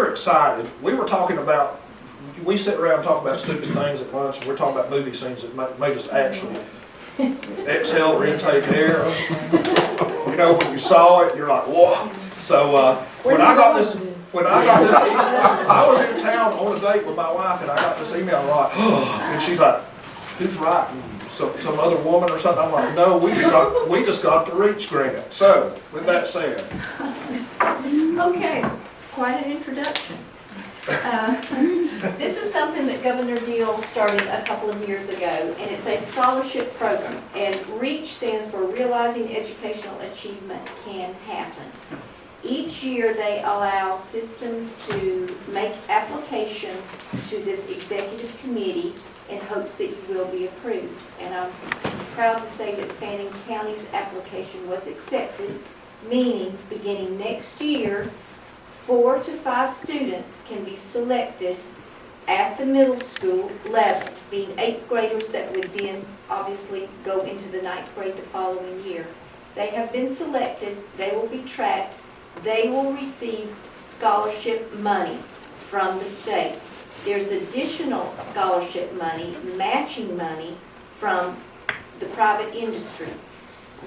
we're excited. We were talking about, we sit around and talk about stupid things at lunch, and we're talking about movie scenes that made us actually exhale or intake air. You know, when you saw it, you're like, whoa. So when I got this, I was in town on a date with my wife, and I got this email, and I'm like, oh, and she's like, who's writing? Some other woman or something? I'm like, no, we just got the REACH grant. So, with that said. Okay, quite an introduction. This is something that Governor Deal started a couple of years ago, and it's a scholarship program. And REACH stands for Realizing Educational Achievement Can Happen. Each year they allow systems to make application to this executive committee in hopes that you will be approved. And I'm proud to say that Fannin County's application was accepted, meaning beginning next year, 4 to 5 students can be selected at the middle school level, being 8th graders that would then obviously go into the 9th grade the following year. They have been selected, they will be tracked, they will receive scholarship money from the state. There's additional scholarship money, matching money from the private industry.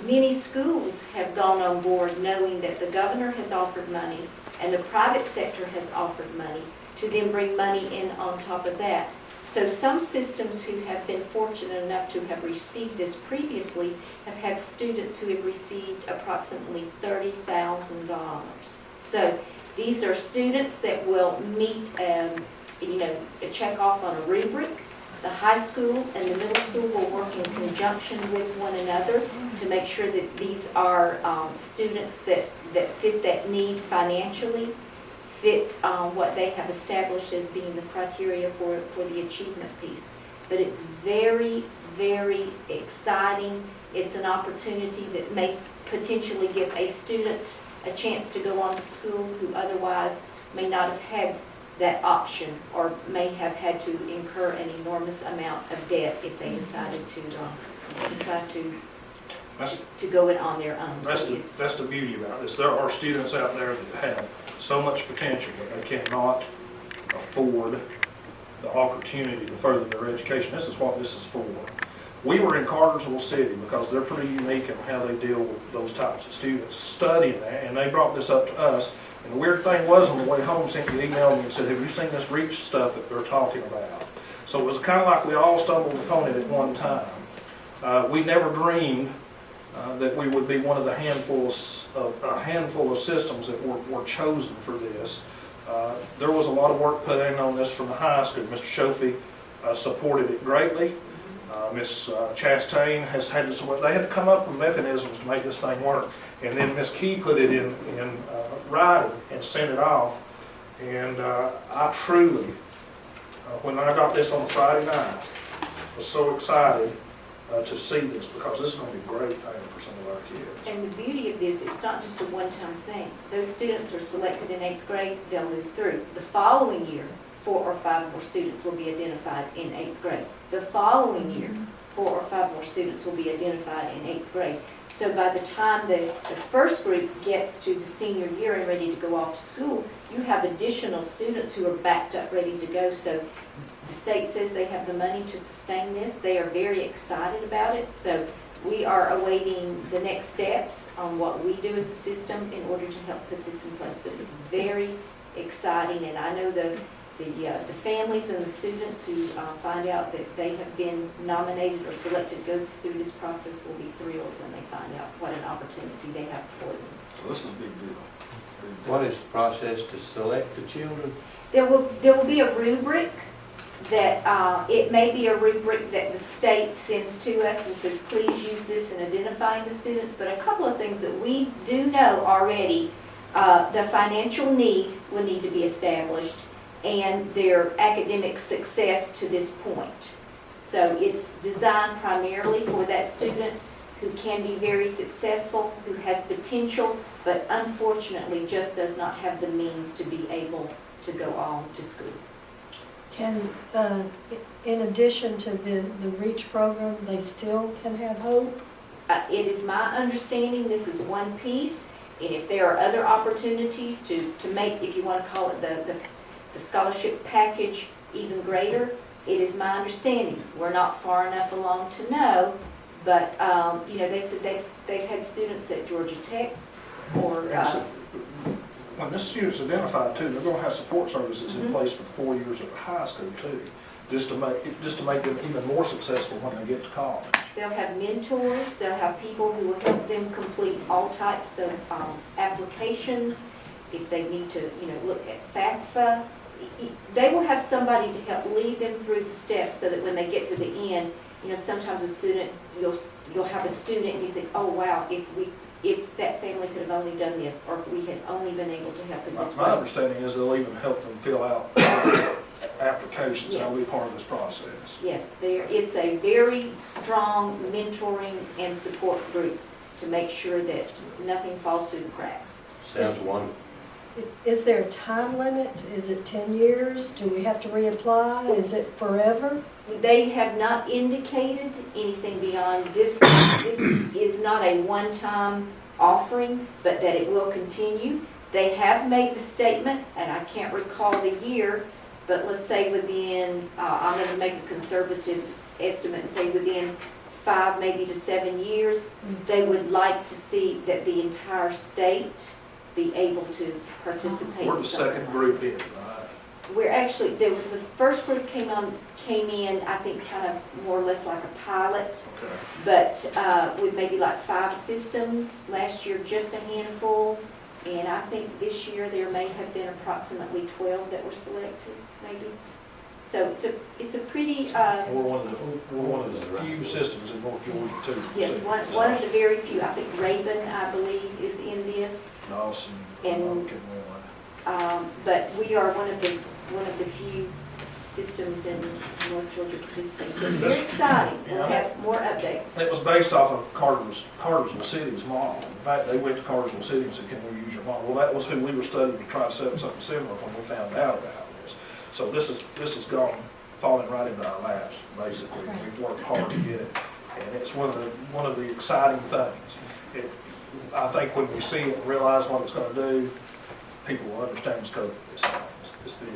Many schools have gone on board knowing that the governor has offered money and the private sector has offered money to then bring money in on top of that. So some systems who have been fortunate enough to have received this previously have had students who have received approximately $30,000. So these are students that will meet a check off on a rubric. The high school and the middle school will work in conjunction with one another to make sure that these are students that fit that need financially, fit what they have established as being the criteria for the achievement piece. But it's very, very exciting. It's an opportunity that may potentially give a student a chance to go on to school who otherwise may not have had that option or may have had to incur an enormous amount of debt if they decided to try to go it on their own. That's the beauty about this. There are students out there that have so much potential that they cannot afford the opportunity to further their education. This is what this is for. We were in Cartersville City because they're pretty unique in how they deal with those types of students studying that, and they brought this up to us. And the weird thing was, on the way home, Cynthia emailed me and said, have you seen this REACH stuff that they're talking about? So it was kind of like we all stumbled upon it at one time. We never dreamed that we would be one of the handful of systems that were chosen for this. There was a lot of work put in on this from the high school. Mr. Shofie supported it greatly. Ms. Chastain has had to support. They had to come up with mechanisms to make this thing work. And then Ms. Key put it in writing and sent it off. And I truly, when I got this on a Friday night, was so excited to see this, because this is going to be a great thing for some of our kids. And the beauty of this, it's not just a one-time thing. Those students are selected in 8th grade, they'll move through. The following year, 4 or 5 more students will be identified in 8th grade. The following year, 4 or 5 more students will be identified in 8th grade. So by the time the first group gets to the senior year and ready to go off to school, you have additional students who are backed up, ready to go. So the state says they have the money to sustain this. They are very excited about it. So we are awaiting the next steps on what we do as a system in order to help put this in place. But it's very exciting, and I know the families and the students who find out that they have been nominated or selected to go through this process will be thrilled when they find out what an opportunity they have before them. So this is a big deal. What is the process to select the children? There will be a rubric that it may be a rubric that the state sends to us and says, please use this in identifying the students. But a couple of things that we do know already, the financial need will need to be established, and their academic success to this point. So it's designed primarily for that student who can be very successful, who has potential, but unfortunately just does not have the means to be able to go on to school. And in addition to the REACH program, they still can have hope? It is my understanding this is one piece, And if there are other opportunities to make, if you want to call it the scholarship package even greater, it is my understanding, we're not far enough along to know, but, you know, they said they've had students at Georgia Tech or, When this student's identified too, they're gonna have support services in place for 4 years at the high school too, just to make them even more successful when they get to college. they'll have mentors, they'll have people who will help them complete all types of applications. If they need to, you know, look at FAFSA, they will have somebody to help lead them through the steps so that when they get to the end, you know, sometimes a student, you'll have a student and you think, oh, wow, if that family could have only done this, or if we had only been able to help in this My way. understanding is they'll even help them fill out applications, that'll be part of this process. Yes, it's a very strong mentoring and support group to make sure that nothing falls through the cracks. Sounds wonderful. Is there a time limit? Is it 10 years? Do we have to reapply? Is it forever? They have not indicated anything beyond this. This is not a one-time offering, but that it will continue. They have made the statement, and I can't recall the year, but let's say within, I'm going to make a conservative estimate and say within 5, maybe to 7 years, they would like to see that the entire state be able to participate. We're in the something second like group this. in, right? We're actually, the first group came in, I think, kind of more or less like a pilot, Okay. but with maybe like 5 systems. Last year, just a handful. And I think this year there may have been approximately 12 that were selected, maybe. So it's a pretty, We're one of the few systems in North Georgia too. yes, one of the very few. I think Raven, I believe, is in this. Dawson, And- Lumpkin one. But we are one of the few systems in North Georgia participating. So it's very exciting. We'll have more updates. It was based off of Cartersville City's model. In fact, they went to Cartersville City and said, can we use your model? Well, that was who we were studying to try to set up something similar when we found out about this. So this has gone, falling right into our laps, basically. We've worked hard to get it. And it's one of the exciting things. I think when we see it and realize what it's going to do, people will understand the scope of this thing. It's big.